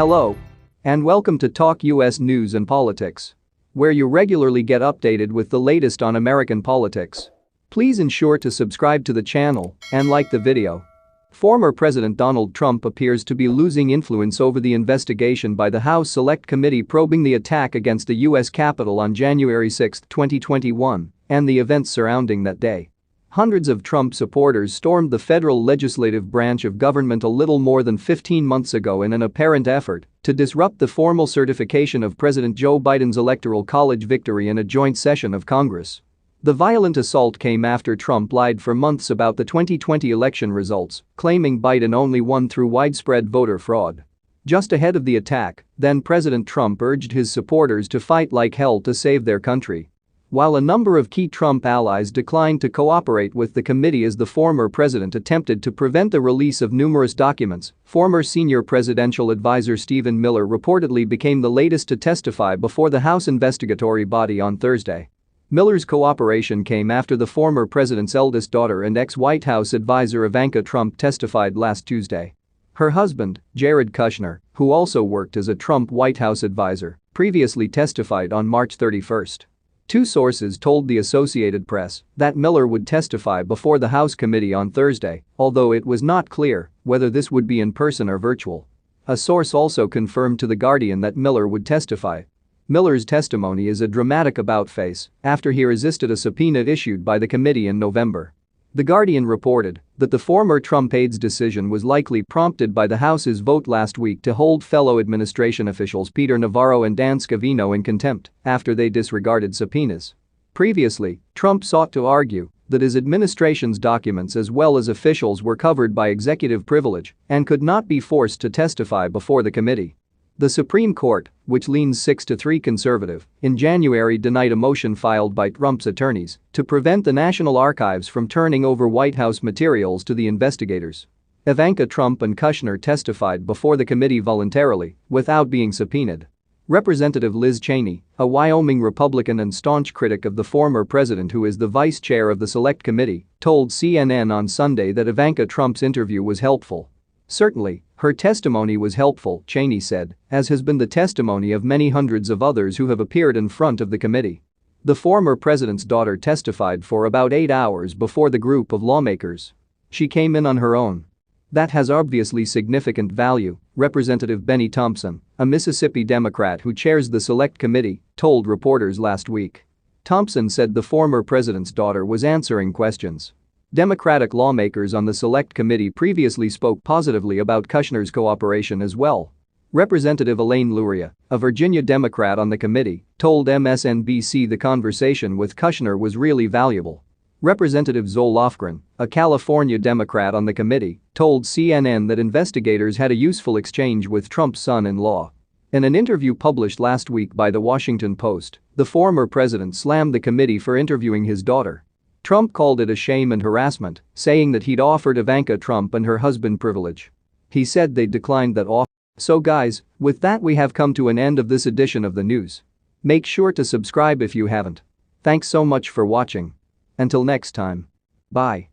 Hello. And welcome to Talk US News and Politics, where you regularly get updated with the latest on American politics. Please ensure to subscribe to the channel and like the video. Former President Donald Trump appears to be losing influence over the investigation by the House Select Committee probing the attack against the U.S. Capitol on January 6, 2021, and the events surrounding that day. Hundreds of Trump supporters stormed the federal legislative branch of government a little more than 15 months ago in an apparent effort to disrupt the formal certification of President Joe Biden's Electoral College victory in a joint session of Congress. The violent assault came after Trump lied for months about the 2020 election results, claiming Biden only won through widespread voter fraud. Just ahead of the attack, then-President Trump urged his supporters to fight like hell to save their country. While a number of key Trump allies declined to cooperate with the committee as the former president attempted to prevent the release of numerous documents, former senior presidential advisor Stephen Miller reportedly became the latest to testify before the House investigatory body on Thursday. Miller's cooperation came after the former president's eldest daughter and ex-White House advisor Ivanka Trump testified last Tuesday. Her husband, Jared Kushner, who also worked as a Trump White House advisor, previously testified on March 31. Two sources told the Associated Press that Miller would testify before the House committee on Thursday, although it was not clear whether this would be in person or virtual. A source also confirmed to The Guardian that Miller would testify. Miller's testimony is a dramatic about-face after he resisted a subpoena issued by the committee in November. The Guardian reported that the former Trump aide's decision was likely prompted by the House's vote last week to hold fellow administration officials Peter Navarro and Dan Scavino in contempt after they disregarded subpoenas. Previously, Trump sought to argue that his administration's documents as well as officials were covered by executive privilege and could not be forced to testify before the committee. The Supreme Court, which leans 6-3 conservative, in January denied a motion filed by Trump's attorneys to prevent the National Archives from turning over White House materials to the investigators. Ivanka Trump and Kushner testified before the committee voluntarily, without being subpoenaed. Representative Liz Cheney, a Wyoming Republican and staunch critic of the former president who is the vice chair of the Select Committee, told CNN on Sunday that Ivanka Trump's interview was helpful. Certainly, her testimony was helpful, Cheney said, as has been the testimony of many hundreds of others who have appeared in front of the committee. The former president's daughter testified for about 8 hours before the group of lawmakers. She came in on her own. That has obviously significant value, Representative Benny Thompson, a Mississippi Democrat who chairs the Select Committee, told reporters last week. Thompson said the former president's daughter was answering questions. Democratic lawmakers on the Select Committee previously spoke positively about Kushner's cooperation as well. Representative Elaine Luria, a Virginia Democrat on the committee, told MSNBC the conversation with Kushner was really valuable. Representative Zoe Lofgren, a California Democrat on the committee, told CNN that investigators had a useful exchange with Trump's son-in-law. In an interview published last week by The Washington Post, the former president slammed the committee for interviewing his daughter. Trump called it a shame and harassment, saying that he'd offered Ivanka Trump and her husband privilege. He said they declined that offer. So guys, with that we have come to an end of this edition of the news. Make sure to subscribe if you haven't. Thanks so much for watching. Until next time. Bye.